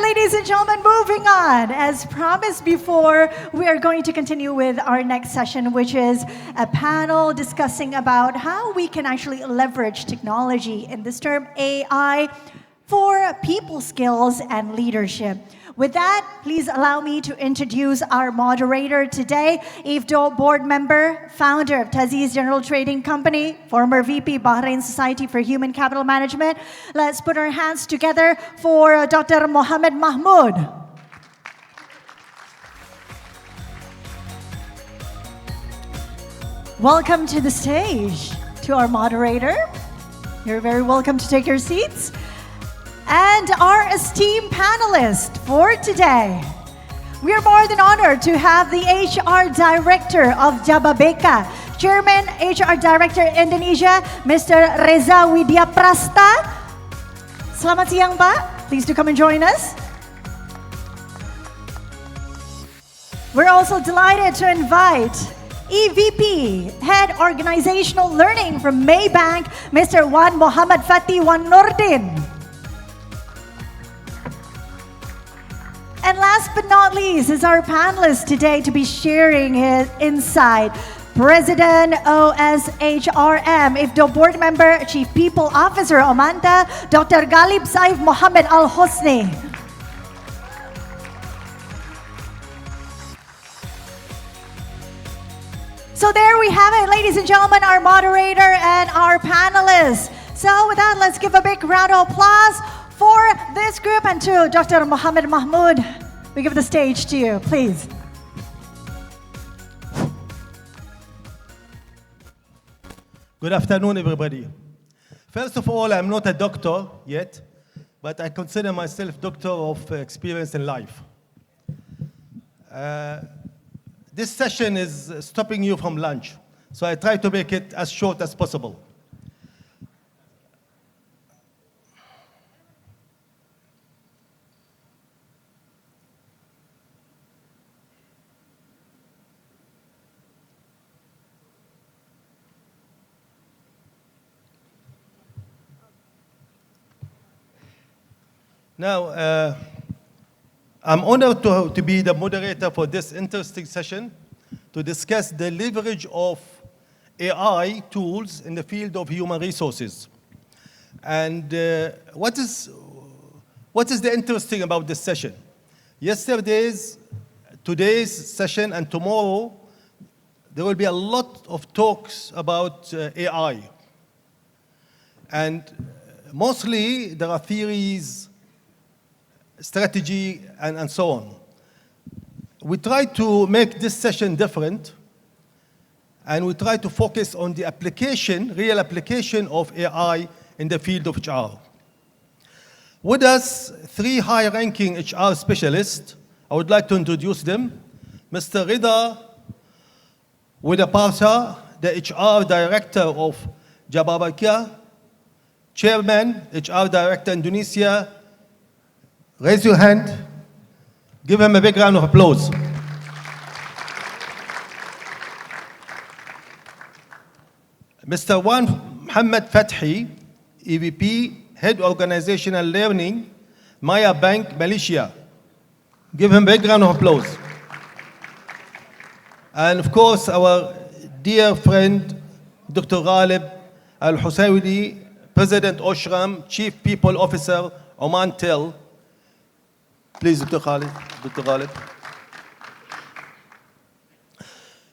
Ladies and gentlemen, moving on. As promised before, we are going to continue with our next session, which is a panel discussing about how we can actually leverage technology, in this term AI, for people skills and leadership. With that, please allow me to introduce our moderator today, IFTDO board member, founder of Tazeez General Trading Company, former VP Bahrain Society for Human Capital Management. Let's put our hands together for Dr. Mohammed Mahmood. Welcome to the stage to our moderator. You're very welcome to take your seats. And our esteemed panelist for today. We are more than honored to have the HR Director of Jababeka, Chairman HR Director Indonesia, Mr. Reza Widyaprastha. Selamat siang, Pak. Please do come and join us. We're also delighted to invite EVP, Head Organisational Learning from MAYBANK, Mr. Mohamad Fathi Nordin. And last but not least is our panelist today to be sharing his insight. President OSHRM, IFTDO Board Member, Chief People Officer OMANTEL, Dr. Ghalib Saif Mohammed Al-Hosni. So there we have it, ladies and gentlemen, our moderator and our panelists. So with that, let's give a big round of applause for this group, and to Dr. Mohammed Mahmood, we give the stage to you, please. Good afternoon, everybody. First of all, I'm not a doctor yet, but I consider myself doctor of experience in life. This session is stopping you from lunch, so I try to make it as short as possible. Now, I'm honored to be the moderator for this interesting session to discuss the leverage of AI tools in the field of human resources. And what is the interesting about this session? Today's session, and tomorrow, there will be a lot of talks about AI. And mostly, there are theories, strategy, and so on. We try to make this session different, and we try to focus on the application, real application of AI in the field of HR. With us, 3 high-ranking HR specialists. I would like to introduce them. Mr. Reza Widyaprastha, the HR Director of Jababeka, Chairman, HR Director Indonesia. Raise your hand. Give him a big round of applause. Mr. Mohammed Fathi, EVP, Head Organisational Learning, MAYBANK, Malaysia. Give him a big round of applause. And of course, our dear friend, Dr. Ghalib Al-Husaydi, President OSHRM, Chief People Officer, OMANTEL. Please, Dr. Ghalib.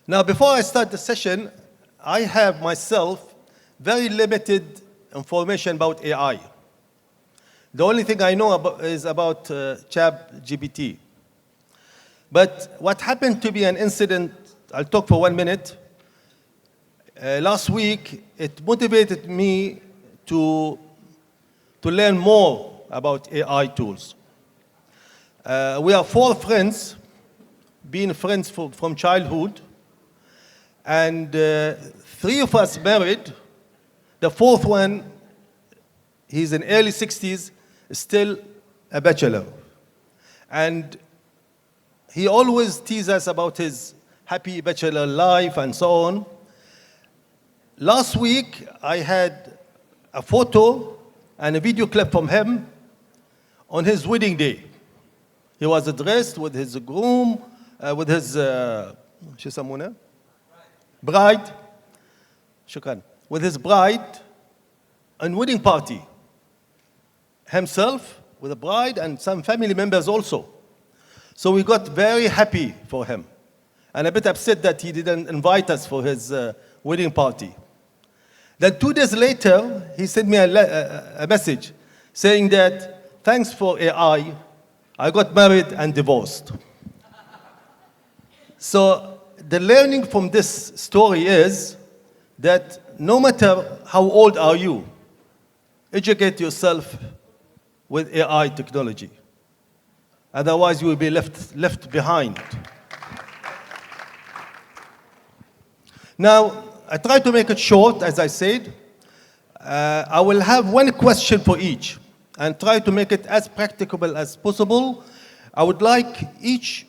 Now, before I start the session, I have myself very limited information about AI. The only thing I know is about ChatGPT. But what happened to be an incident, I'll talk for 1 minute. Last week, it motivated me to learn more about AI tools. We are 4 friends, being friends from childhood, and 3 of us married. The 4th one, he's in early 60s, still a bachelor. And he always teases us about his happy bachelor life and so on. Last week, I had a photo and a video clip from him on his wedding day. He was dressed with his groom, with his شو يسمونه? Bride. شكرا. With his bride and wedding party. Himself with a bride and some family members also. So we got very happy for him. And a bit upset that he didn't invite us for his wedding party. Then 2 days later, he sent me a message saying that, thanks for AI, I got married and divorced. So the learning from this story is that no matter how old are you, educate yourself with AI technology. Otherwise, you will be left behind. Now, I try to make it short, as I said. I will have one question for each and try to make it as practicable as possible. I would like each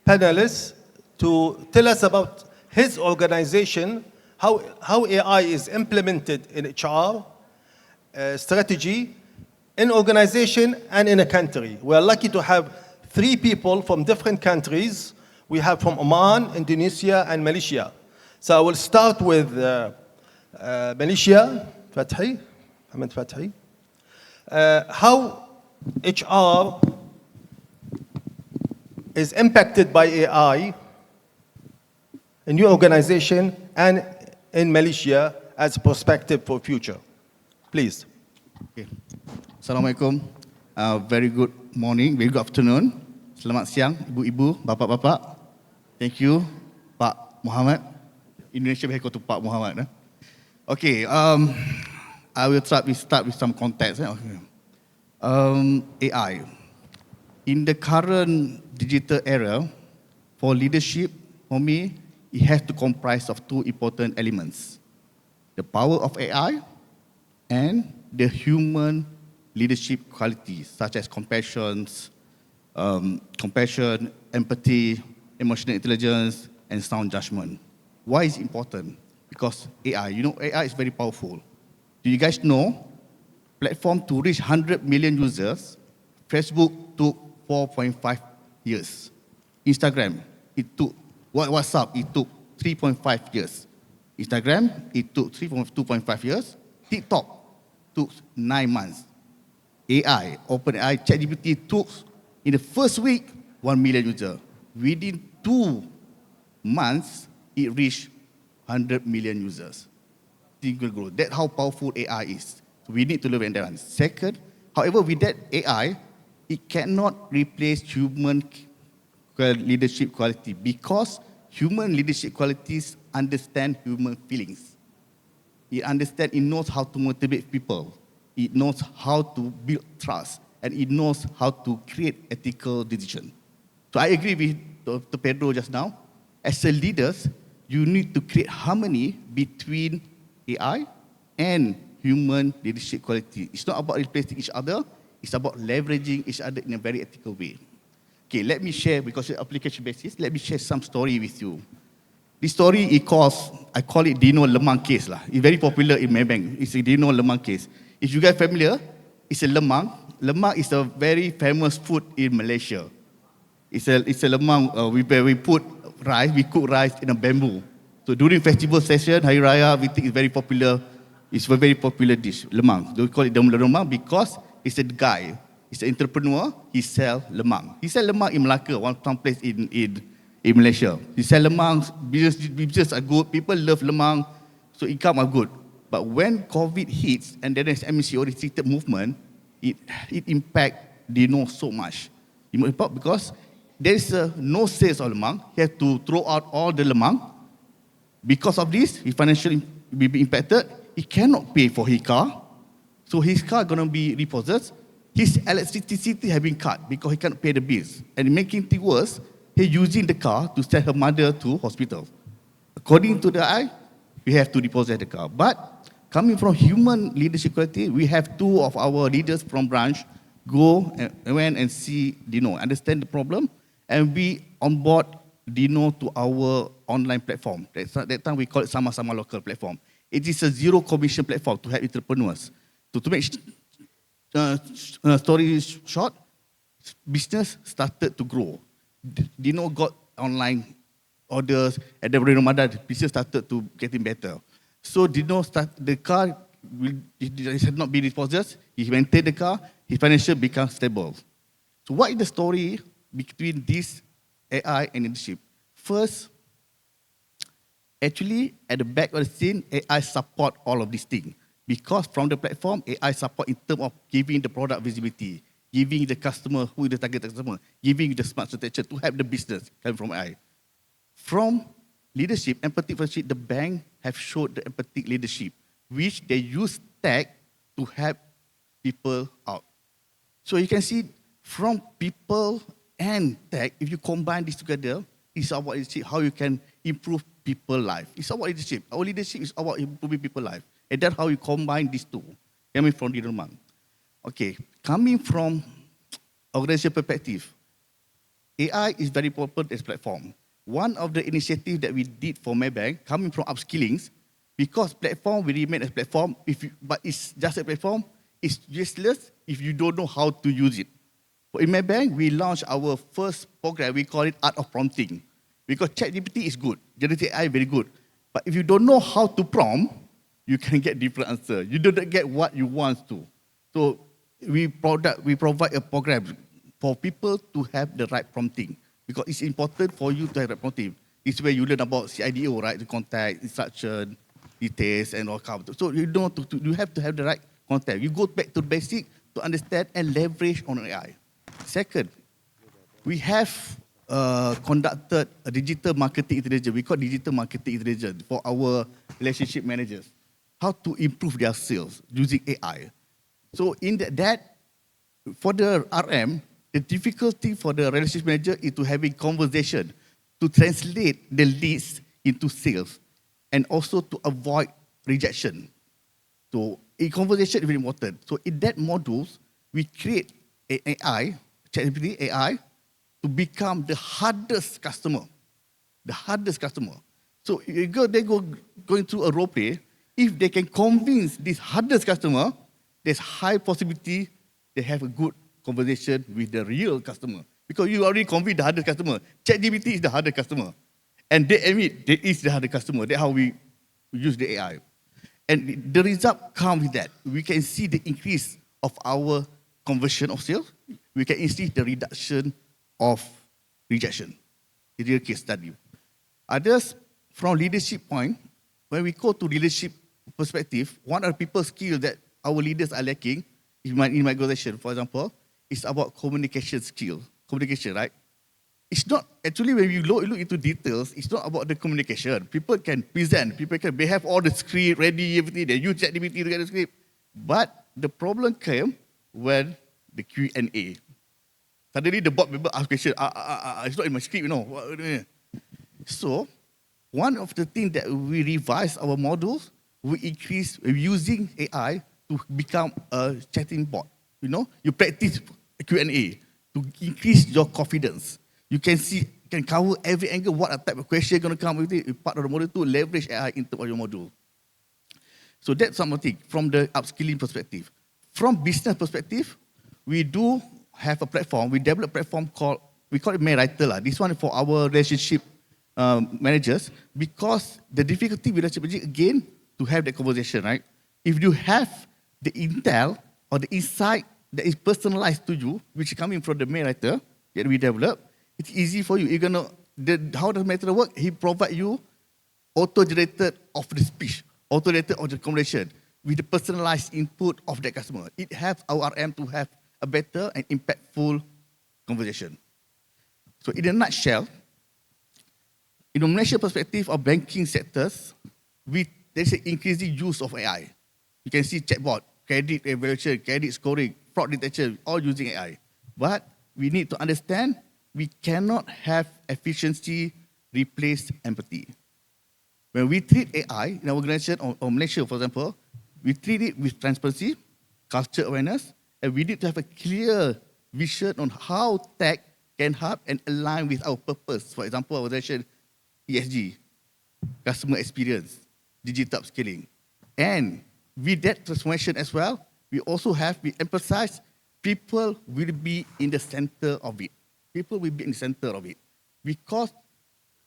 panelist to tell us about his organization, how AI is implemented in HR, strategy, in organization and in a country. We are lucky to have 3 people from different countries. We have from Oman, Indonesia, and Malaysia. So I will start with Malaysia, Fathi, Mohammed Fathi. How HR is impacted by AI in your organization and in Malaysia as a perspective for future. Please. Okay. Assalamualaikum. Very good morning, very good afternoon. Selamat siang, ibu-ibu, bapa-bapa. Thank you, Pak Mohammed. Indonesia very to Pak Mohammed. Okay, I will start with some context. AI. In the current digital era, for leadership, for me, it has to comprise of 2 important elements. The power of AI and the human leadership qualities, such as compassion, empathy, emotional intelligence, and sound judgment. Why is it important? Because AI, AI is very powerful. Do you guys know, platform to reach 100 million users, Facebook took 4.5 years. Instagram, it took, WhatsApp, it took 3.5 years. Instagram, it took 2.5 years. TikTok took 9 months. AI, OpenAI, ChatGPT took, in the first week, 1 million users. Within 2 months, it reached 100 million users. Single growth. That's how powerful AI is. So we need to learn that. Second, however, with that AI, it cannot replace human leadership quality because human leadership qualities understand human feelings. It knows how to motivate people. It knows how to build trust. And it knows how to create ethical decisions. So I agree with Dr. Pedro just now. As a leaders, you need to create harmony between AI and human leadership quality. It's not about replacing each other. It's about leveraging each other in a very ethical way. Okay, let me share, because it's application basis, let me share some story with you. This story, I call it Dino Lemang case. It's very popular in MAYBANK. It's a Dino Lemang case. If you guys familiar, it's a lemang. Lemang is a very famous food in Malaysia. It's a lemang, we put rice, we cook rice in a bamboo. So during festival session, Hari Raya, we think it's very popular. It's a very popular dish, lemang. They call it lemang because it's a guy, it's an entrepreneur, he sells lemang. He sells lemang in Malacca, some place in Malaysia. He sells lemang, business are good, people love lemang, so income are good. But when COVID hits and there is MNC-oriented movement, it impacts Dino so much. Because there is no sales of lemang, he has to throw out all the lemang. Because of this, he financially will be impacted. He cannot pay for his car, so his car going to be repossessed. His electricity has been cut because he cannot pay the bills. And making things worse, he's using the car to send her mother to hospital. According to the AI, we have to repossess the car. But coming from human leadership quality, we have 2 of our leaders from branch went and see Dino, understand the problem, and we onboard Dino to our online platform. That time we call it Sama-Sama Local platform. It is a zero commission platform to help entrepreneurs. To make story short, business started to grow. Dino got online orders, and then Ramadan, business started to getting better. So Dino the car had not been repossessed, he maintained the car, his financial became stable. So what is the story between this AI and leadership? First, actually at the back of the scene, AI support all of these things. Because from the platform, AI support in terms of giving the product visibility, giving the customer, who is the target customer, giving the smart strategy to help the business come from AI. From leadership, empathic leadership, the bank have showed the empathic leadership, which they use tech to help people out. So you can see from people and tech, if you combine this together, it's about leadership, how you can improve people's life. It's about leadership. Our leadership is about improving people's life. And that's how you combine these two, coming from the Denmark. Okay, coming from organizational perspective, AI is very important as platform. One of the initiatives that we did for MAYBANK, coming from upskillings, because platform will remain as platform, but it's just a platform, it's useless if you don't know how to use it. In MAYBANK, we launched our first program, we call it Art of Prompting. Because ChatGPT is good, generative AI very good. But if you don't know how to prompt, you can get different answer. You don't get what you want to. So we provide a program for people to have the right prompting. Because it's important for you to have the prompting. It's where you learn about CIDO, right? The contact, instruction, details, and all kinds. So you have to have the right contact. You go back to basic to understand and leverage on AI. Second, we have conducted a digital marketing intelligence. We call digital marketing intelligence for our relationship managers. How to improve their sales using AI. So in that, for the RM, the difficulty for the relationship manager is to having conversation to translate the leads into sales and also to avoid rejection. So in conversation is very important. So in that modules, we create an AI, ChatGPT AI, to become the hardest customer. The hardest customer. So they going through a role play. If they can convince this hardest customer, there's high possibility they have a good conversation with the real customer. Because you already convinced the hardest customer. ChatGPT is the hardest customer. And they admit they is the hardest customer. That's how we use the AI. And the result comes with that. We can see the increase of our conversion of sales. We can see the reduction of rejection. In real case study. Others, from leadership point, when we go to leadership perspective, one of the people's skills that our leaders are lacking in my organization, for example, is about communication skill. Communication, right? It's not, actually when you look into details, it's not about the communication. People can present, they have all the script ready, everything, they use ChatGPT to get the script. But the problem came when the Q&A. Suddenly the board member ask question, it's not in my script, you know. So, one of the things that we revise our models, we increase using AI to become a chatting bot. You know, you practice Q&A to increase your confidence. You can see, can cover every angle, what type of question going to come with it, part of the model to leverage AI into your module. So that's something from the upskilling perspective. From business perspective, we do have a platform, we develop a platform called, we call it Moderator. This one for our relationship managers, because the difficulty with relationship again, to have that conversation, right? If you have the intel or the insight that is personalized to you, which is coming from the Moderator that we develop, it's easy for you. You're gonna, how does Moderator work? He provide you auto-generated of the speech, auto-generated of the conversation with the personalized input of that customer. It helps our RM to have a better and impactful conversation. So in a nutshell, in the Malaysia perspective of banking sectors, there's an increasing use of AI. You can see chatbot, credit evaluation, credit scoring, fraud detection, all using AI. But we need to understand we cannot have efficiency replace empathy. When we treat AI in our organization or Malaysia, for example, we treat it with transparency, culture awareness, and we need to have a clear vision on how tech can help and align with our purpose. For example, our organization, ESG, customer experience, digital upskilling. And with that transformation as well, we emphasize people will be in the center of it. People will be in the center of it. Because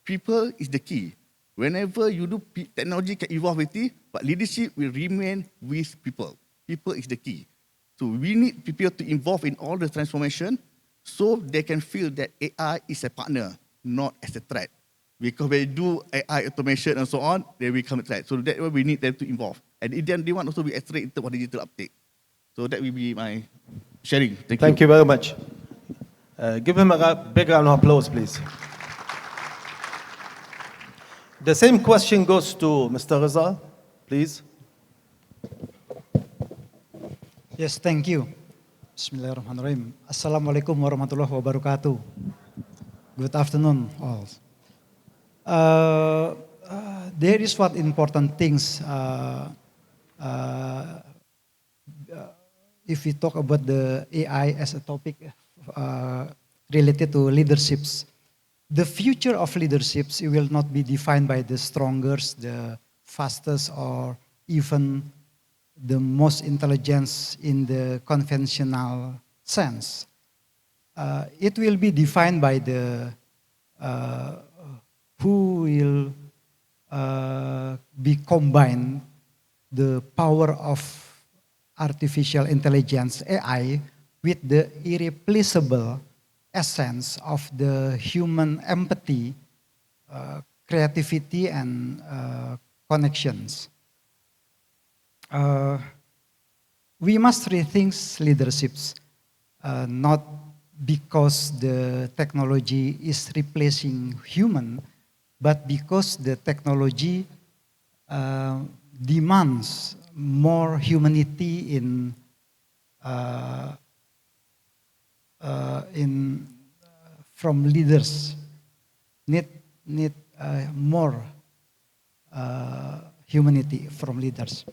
people is the key. Whenever you do, technology can evolve with it, but leadership will remain with people. People is the key. So we need people to involve in all the transformation so they can feel that AI is a partner, not as a threat. Because when you do AI automation and so on, they become a threat. So that's why we need them to involve. And then they want also to be accelerate in terms of digital uptake. So that will be my sharing. Thank you very much. Give him a big round of applause, please. The same question goes to Mr. Reza, please. Yes, thank you. Bismillahirrahmanirrahim. Assalamualaikum warahmatullahi wabarakatuh. Good afternoon, all. There is one important things if we talk about the AI as a topic related to leaderships. The future of leaderships, it will not be defined by the strongest, the fastest, or even the most intelligence in the conventional sense. It will be defined by the who will be combined the power of artificial intelligence, AI, with the irreplaceable essence of the human empathy, creativity, and connections. We must rethink leaderships, not because the technology is replacing human, but because the technology demands more humanity in from leaders. Need more humanity from leaders.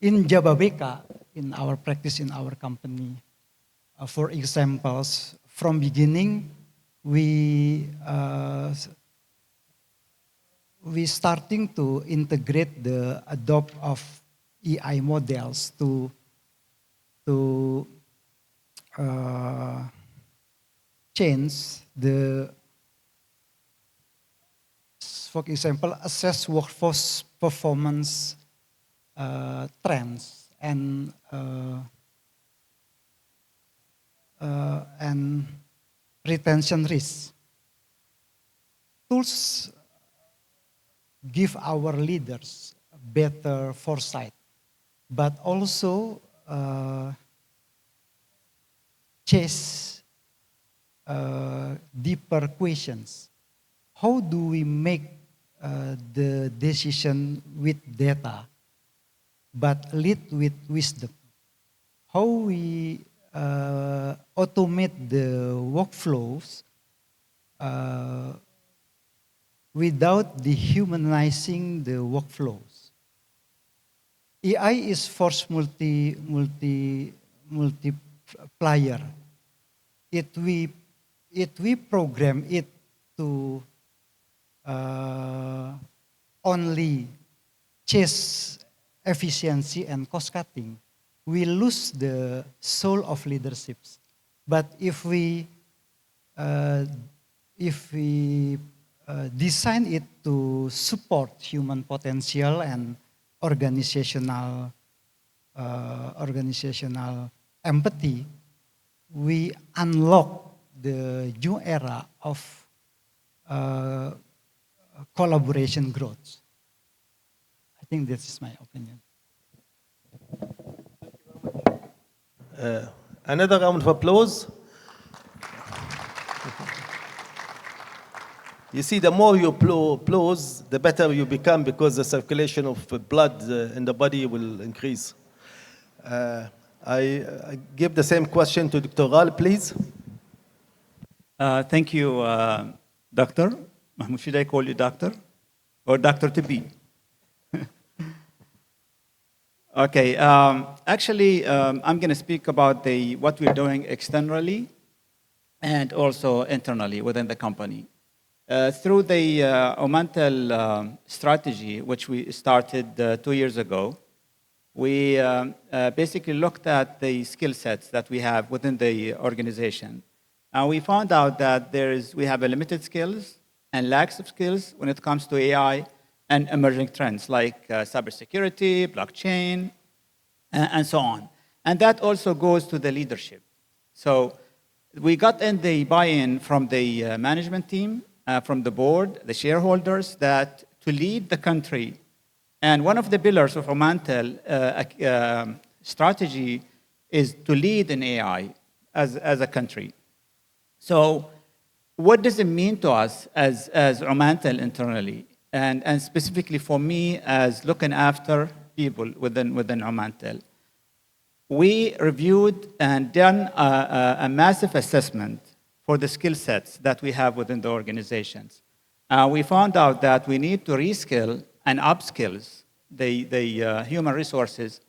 In Jababeka, in our practice in our company, for examples, from beginning we starting to integrate the adopt of AI models to change the, for example, assess workforce performance trends and retention risks. Tools give our leaders better foresight, but also chase deeper questions. How do we make the decision with data, but lead with wisdom? How we automate the workflows without dehumanizing the workflows. AI is force multiplier. If we program it to only chase efficiency and cost cutting, we lose the soul of leaderships. But if we design it to support human potential and organizational empathy, we unlock the new era of collaboration growth. I think this is my opinion. Another round of applause. You see, the more you applause, the better you become, because the circulation of blood in the body will increase. I give the same question to Dr. Ghalib, please. Thank you, Doctor. Mahmood, should I call you Doctor? Or Doctor to be? Okay, actually, I'm going to speak about what we're doing externally and also internally within the company. Through the OMANTEL strategy, which we started 2 years ago, we basically looked at the skill sets that we have within the organization. And we found out that we have a limited skills and lacks of skills when it comes to AI and emerging trends like cybersecurity, blockchain, and so on. And that also goes to the leadership. So we got in the buy-in from the management team, from the board, the shareholders, that to lead the country. And one of the pillars of OMANTEL strategy is to lead in AI as a country. So what does it mean to us as OMANTEL internally? And specifically for me as looking after people within OMANTEL. We reviewed and done a massive assessment for the skill sets that we have within the organizations. We found out that we need to reskill and upskills the human resources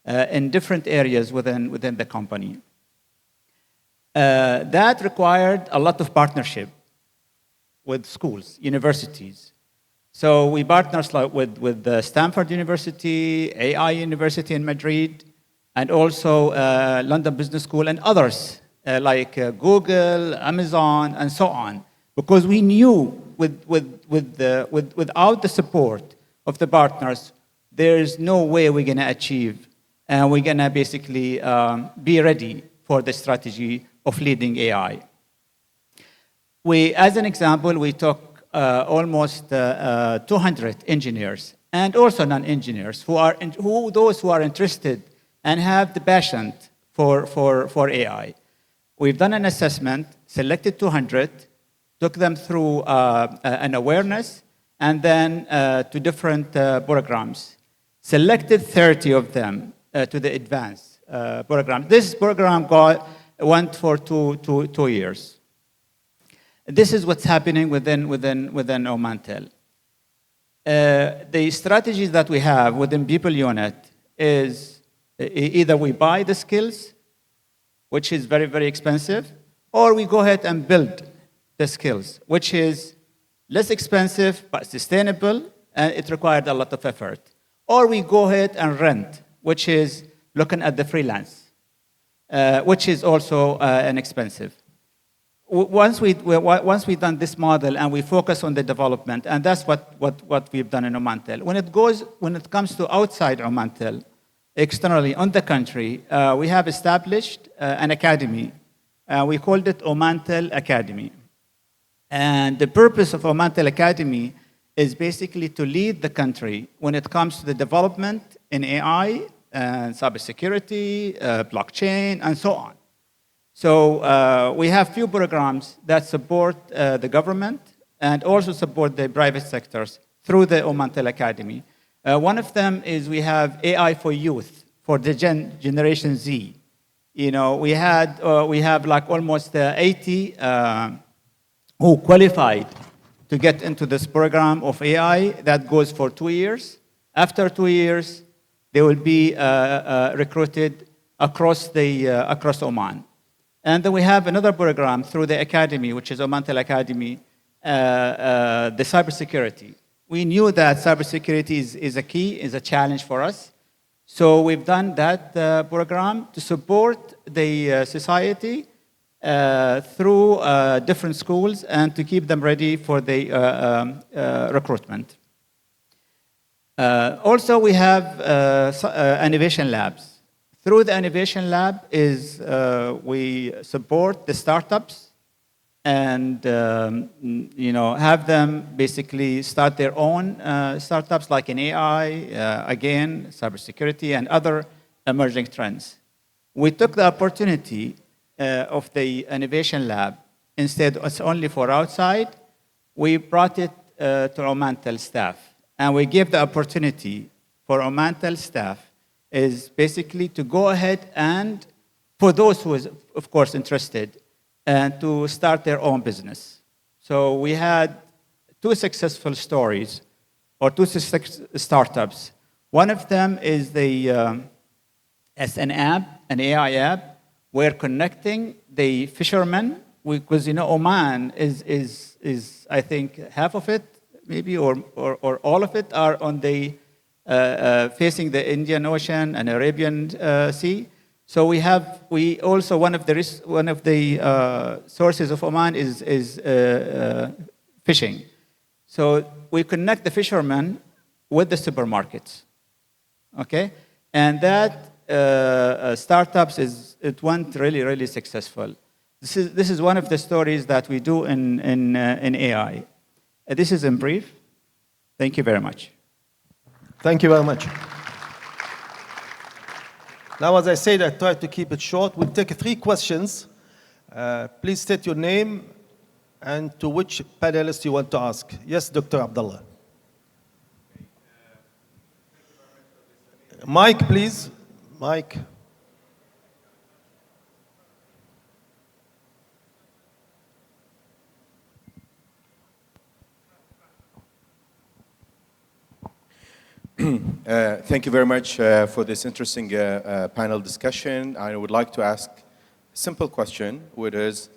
in different areas within the company. That required a lot of partnership with schools, universities. So we partners with the Stanford University, AI University in Madrid, and also London Business School and others like Google, Amazon, and so on, because we knew without the support of the partners, there is no way we're going to achieve, and we're going to basically be ready for the strategy of leading AI. As an example, we took almost 200 engineers and also non-engineers those who are interested and have the passion for AI. We've done an assessment, selected 200, took them through an awareness, and then to different programs. Selected 30 of them to the advanced program. This program went for two years. This is what's happening within OMANTEL. The strategies that we have within people unit is either we buy the skills, which is very, very expensive, or we go ahead and build the skills, which is less expensive but sustainable, and it required a lot of effort. Or we go ahead and rent, which is looking at the freelance, which is also inexpensive. Once we've done this model and we focus on the development, and that's what we've done in OMANTEL. When it comes to outside OMANTEL, externally on the country, we have established an academy. We called it OMANTEL Academy. And the purpose of OMANTEL Academy is basically to lead the country when it comes to the development in AI, and cybersecurity, blockchain, and so on. So we have few programs that support the government and also support the private sectors through the OMANTEL Academy. One of them is we have AI for youth, for the Generation Z. You know, we have like almost 80 who qualified to get into this program of AI that goes for 2 years. After 2 years, they will be recruited across Oman. And then we have another program through the academy, which is OMANTEL Academy, the cybersecurity. We knew that cybersecurity is a key, is a challenge for us. So we've done that program to support the society through different schools and to keep them ready for the recruitment. Also, we have innovation labs. Through the innovation lab we support the startups and have them basically start their own startups like in AI, again, cybersecurity and other emerging trends. We took the opportunity of the innovation lab. Instead, it's only for outside. We brought it to OMANTEL staff, and we gave the opportunity for OMANTEL staff is basically to go ahead and, for those who is, of course, interested, and to start their own business. So we had 2 successful stories, or 2 startups. One of them is as an app, an AI app. We're connecting the fishermen because Oman is I think half of it maybe or all of it are on the facing the Indian Ocean and Arabian Sea. So we also one of the sources of Oman is fishing. So we connect the fishermen with the supermarkets, okay, and that startups it went really successful. This is one of the stories that we do in AI. This is in brief. Thank you very much. Thank you very much. Now, as I said, I tried to keep it short. We'll take 3 questions. Please state your name and to which panelist you want to ask. Yes, Dr. Abdullah. Mike, please. Mike. Thank you very much for this interesting panel discussion. I would like to ask a simple question, which is,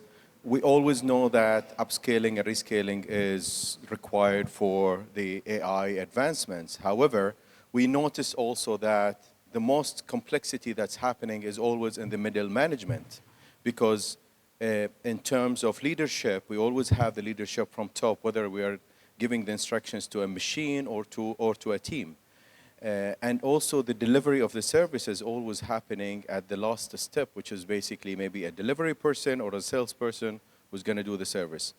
we always know that upscaling and rescaling is required for the AI advancements. However, we notice also that the most complexity that's happening is always in the middle management, because in terms of leadership, we always have the leadership from top, whether we are giving the instructions to a machine or to a team. And also the delivery of the service is always happening at the last step, which is basically maybe a delivery person or a salesperson who's going to do the service.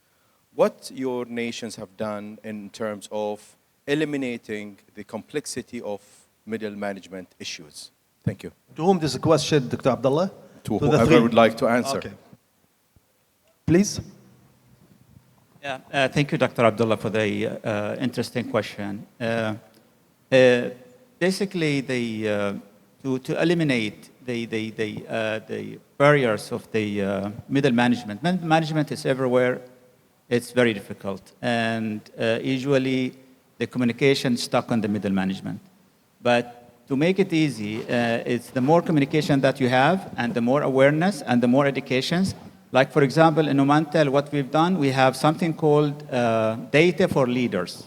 What your nations have done in terms of eliminating the complexity of middle management issues? Thank you. To whom this question, Dr. Abdullah? To the whoever 3. would like to answer. Okay. Please. Yeah, thank you, Dr. Abdullah, for the interesting question. Basically, to eliminate the barriers of the middle management. Middle management is everywhere. It's very difficult, and usually the communication is stuck on the middle management. But to make it easy, it's the more communication that you have, and the more awareness, and the more educations. Like, for example, in OMANTEL, what we've done, we have something called data for leaders,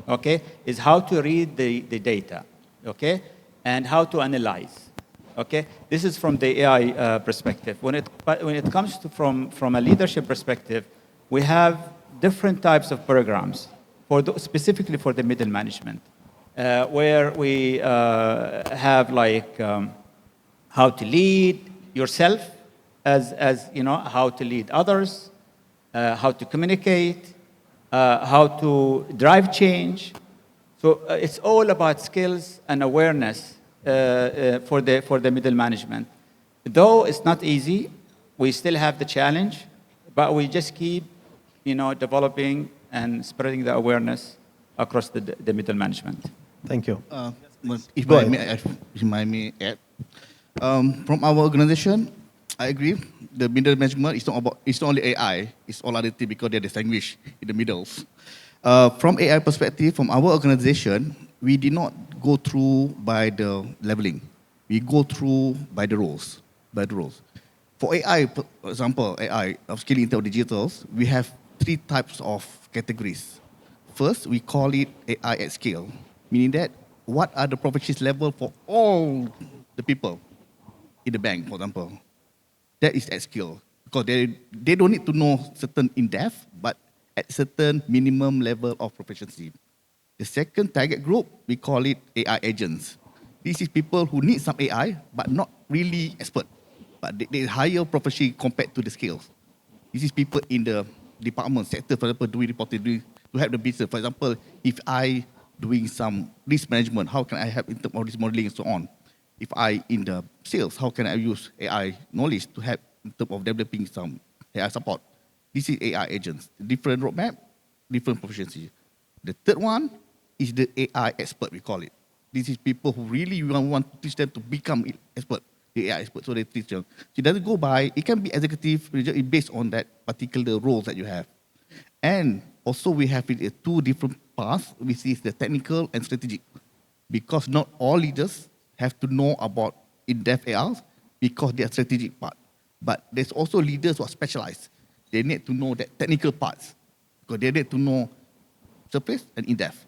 okay? Is how to read the data, okay? And how to analyze, okay? This is from the AI perspective. When it comes to from a leadership perspective, we have different types of programs specifically for the middle management, where we have like how to lead yourself, as you know, how to lead others, how to communicate, how to drive change. So it's all about skills and awareness for the middle management. Though it's not easy, we still have the challenge, but we just keep, developing and spreading the awareness across the middle management. Thank you. If I may add, from our organization, I agree. The middle management is it's not only AI, it's all other things because there's language in the middles. From AI perspective, from our organization, we did not go through by the leveling. We go through by the roles. For AI, for example, AI, upskilling into digitals, we have 3 types of categories. First, we call it AI at scale, meaning that what are the proficiency level for all the people in the bank, for example. That is at scale, because they don't need to know certain in-depth, but at certain minimum level of proficiency. The second target group, we call it AI agents. This is people who need some AI, but not really expert, but they higher proficiency compared to the skills. This is people in the department sector, for example, doing reporting, to help the business. For example, if I doing some risk management, how can I help in terms of risk modeling and so on? If I in the sales, how can I use AI knowledge to help in terms of developing some AI support? This is AI agents. Different roadmap, different proficiency. The third one is the AI expert, we call it. This is people who really want to teach them to become expert, the AI expert, so they teach them. So it doesn't go by, it can be executive based on that particular roles that you have. And also we have it 2 different paths, which is the technical and strategic. Because not all leaders have to know about in-depth AI because they are strategic part. But there's also leaders who are specialized. they need to know that technical parts. Because they need to know surface and in-depth.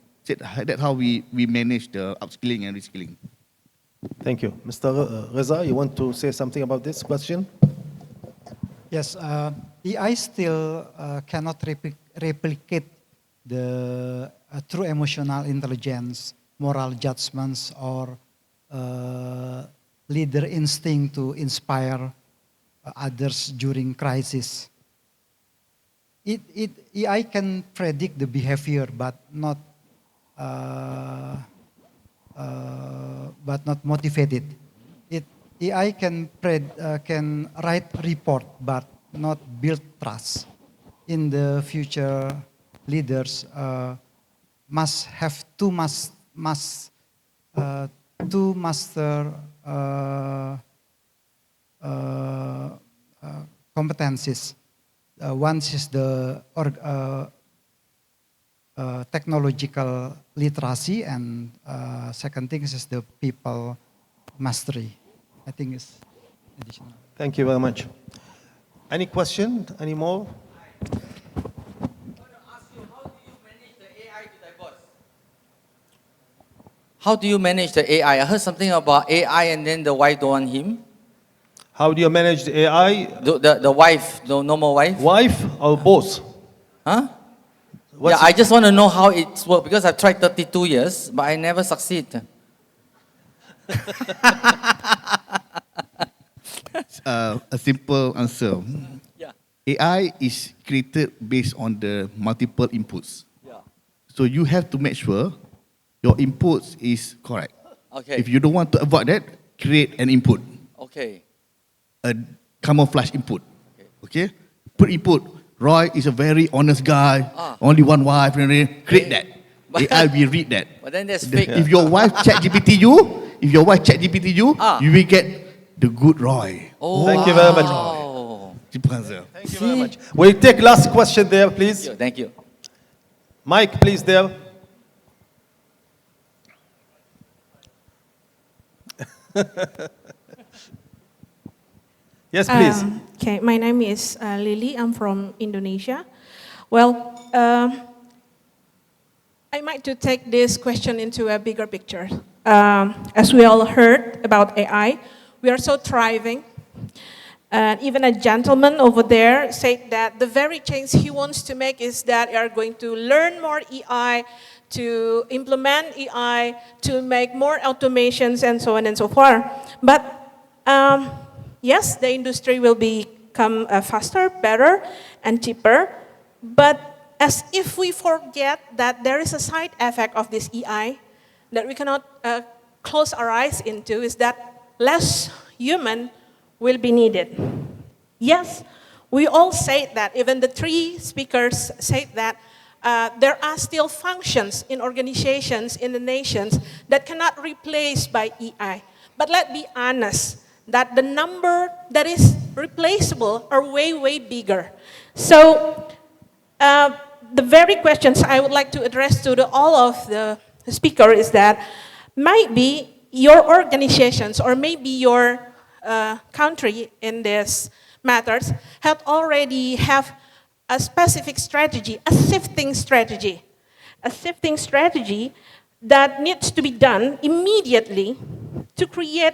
That's how we manage the upskilling and reskilling. Thank you. Mr. Reza, you want to say something about this question? Yes, AI still cannot replicate the true emotional intelligence, moral judgments, or leader instinct to inspire others during crisis. AI can predict the behavior, but not motivate it. AI can write report, but not build trust. In the future, leaders must have two master competencies. One is the technological literacy, and second thing is the people mastery. I think it's additional. Thank you very much. Any question? Any more? How do you manage the AI? I heard something about AI and then the wife don't want him. How do you manage the AI? The wife, the normal wife? Wife or both? Huh? Yeah, I just want to know how it's worked because I've tried 32 years, but I never succeed. A simple answer. Yeah. AI is created based on the multiple inputs. Yeah. So you have to make sure your inputs is correct. Okay. If you don't want to avoid that, create an input. Okay. A camouflage input. Okay? Put input. Roy is a very honest guy. Only one wife. Create that. AI will read that. But then there's fake. If your wife chat GPT you, you will get the good Roy. Oh, Thank you very much. Simple answer. Thank you very much. We'll take last question there, please. Thank you. Mike, please, there. Yes, please. Okay, my name is Lily. I'm from Indonesia. Well, I might to take this question into a bigger picture. As we all heard about AI, we are so thriving. Even a gentleman over there said that the very change he wants to make is that you are going to learn more AI, to implement AI, to make more automations and so on and so forth. But yes, the industry will become faster, better, and cheaper. But as if we forget that there is a side effect of this AI that we cannot close our eyes into, is that less human will be needed. Yes, we all say that. Even the three speakers say that there are still functions in organizations, in the nations, that cannot replace by AI. But let's be honest, that the number that is replaceable are way, way bigger. So the very questions I would like to address to all of the speakers is that maybe your organizations or maybe your country in this matters have already have a specific strategy, a shifting strategy that needs to be done immediately to create,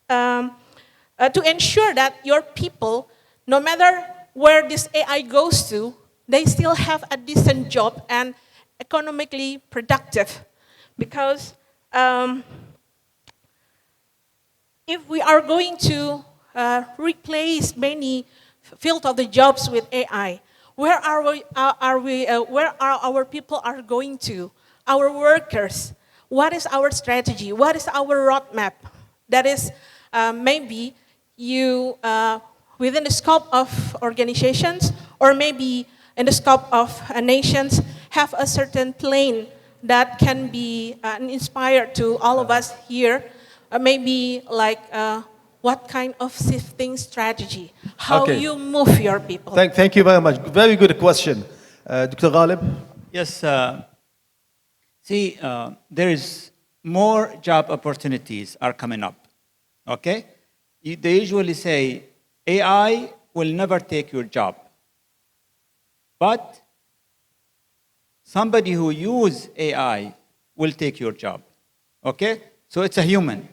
to ensure that your people, no matter where this AI goes to, they still have a decent job and economically productive. Because if we are going to replace many fields of the jobs with AI, where are our people are going to? Our workers. What is our strategy? What is our roadmap? That is maybe you within the scope of organizations or maybe in the scope of nations have a certain plan that can be inspired to all of us here. Maybe like what kind of shifting strategy? How you move your people? Thank you very much. Very good question. Dr. Ghalib? Yes. See, there is more job opportunities are coming up. Okay? They usually say AI will never take your job. But somebody who use AI will take your job. Okay? So it's a human.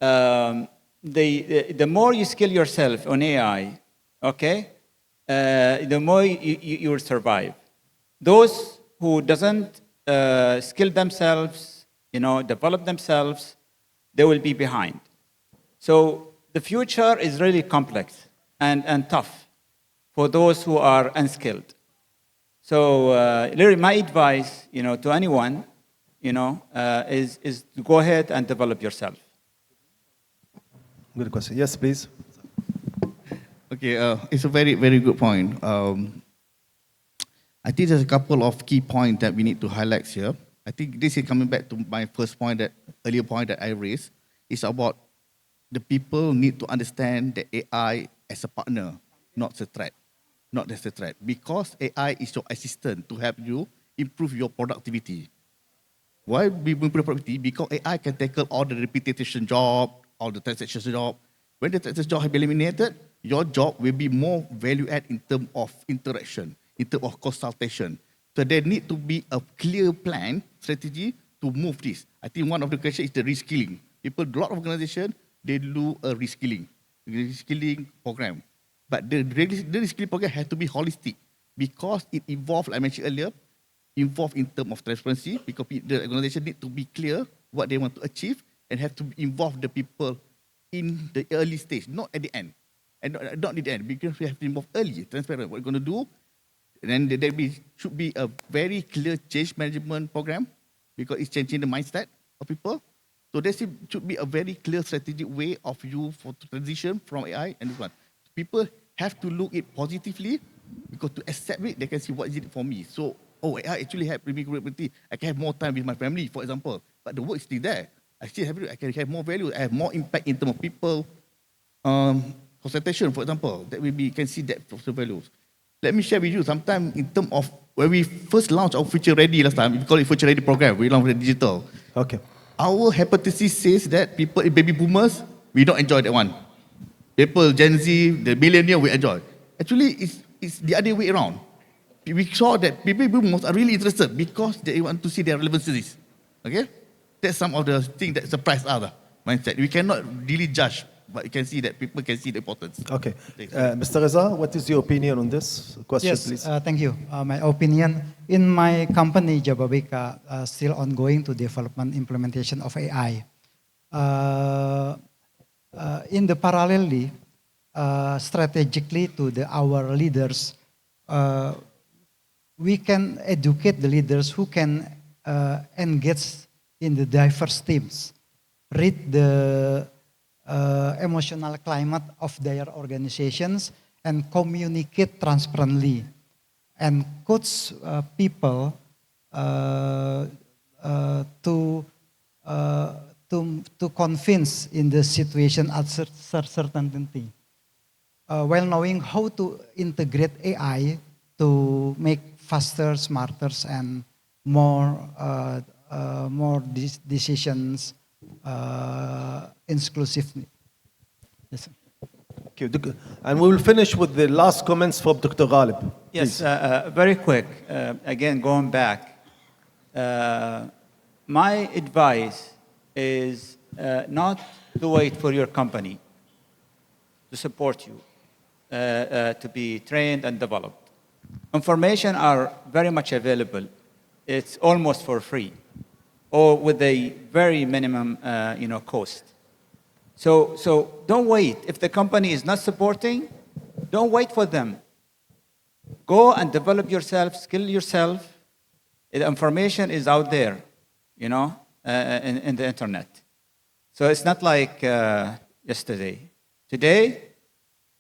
The more you skill yourself on AI, okay, the more you will survive. Those who doesn't skill themselves, develop themselves, they will be behind. So the future is really complex and tough for those who are unskilled. So really my advice, to anyone, is to go ahead and develop yourself. Good question. Yes, please. Okay, it's a very, very good point. I think there's a couple of key points that we need to highlight here. I think this is coming back to my earlier point that I raised. It's about the people need to understand the AI as a partner, not a threat. Not as a threat. Because AI is your assistant to help you improve your productivity. Why we improve productivity? Because AI can tackle all the repetition job, all the transaction job. When the transaction job has been eliminated, your job will be more value add in terms of interaction, in terms of consultation. So there need to be a clear plan, strategy to move this. I think one of the questions is the reskilling. A lot of organizations, they do a reskilling program. But the reskilling program has to be holistic because it involves, like I mentioned earlier, involved in terms of transparency because the organization need to be clear what they want to achieve and have to involve the people in the early stage, not at the end. And not at the end, because we have to involve early, transparent, what we're going to do. And then there should be a very clear change management program because it's changing the mindset of people. So there should be a very clear strategic way of you for transition from AI and this one. People have to look it positively because to accept it, they can see what is it for me. So, AI actually helped me productivity. I can have more time with my family, for example. But the work is still there. I can have more value. I have more impact in terms of people. Consultation, for example, that we can see that for the values. Let me share with you sometime in terms of when we first launched our Future Ready last time, we call it Future Ready program, we launched it digital. Okay. Our hypothesis says that people, baby boomers, we don't enjoy that one. People, Gen Z, the millennial, we enjoy. Actually, it's the other way around. We saw that baby boomers are really interested because they want to see their relevancies. Okay? That's some of the things that surprise us, mindset. We cannot really judge, but you can see that people can see the importance. Okay. Mr. Reza, what is your opinion on this question, Yes, please? thank you. My opinion, in my company, Jababeka, still ongoing to development implementation of AI. In the parallelly, strategically to our leaders, we can educate the leaders who can engage in the diverse teams, read the emotional climate of their organizations and communicate transparently and coach people to convince in the situation at certainty, while knowing how to integrate AI to make faster, smarter, and more decisions exclusively. Yes, sir. Thank you. And we will finish with the last comments from Dr. Ghalib. Yes, very quick. Again, going back, my advice is not to wait for your company to support you, to be trained and developed. Information are very much available. It's almost for free, or with a very minimum, cost. So don't wait. If the company is not supporting, don't wait for them. Go and develop yourself, skill yourself. The information is out there, in the internet. So it's not like yesterday. Today,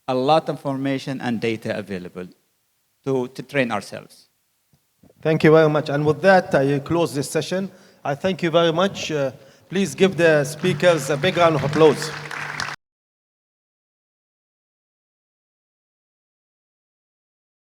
a lot of information and data available to train ourselves. Thank you very much. And with that, I close this session. I thank you very much. Please give the speakers a big round of applause.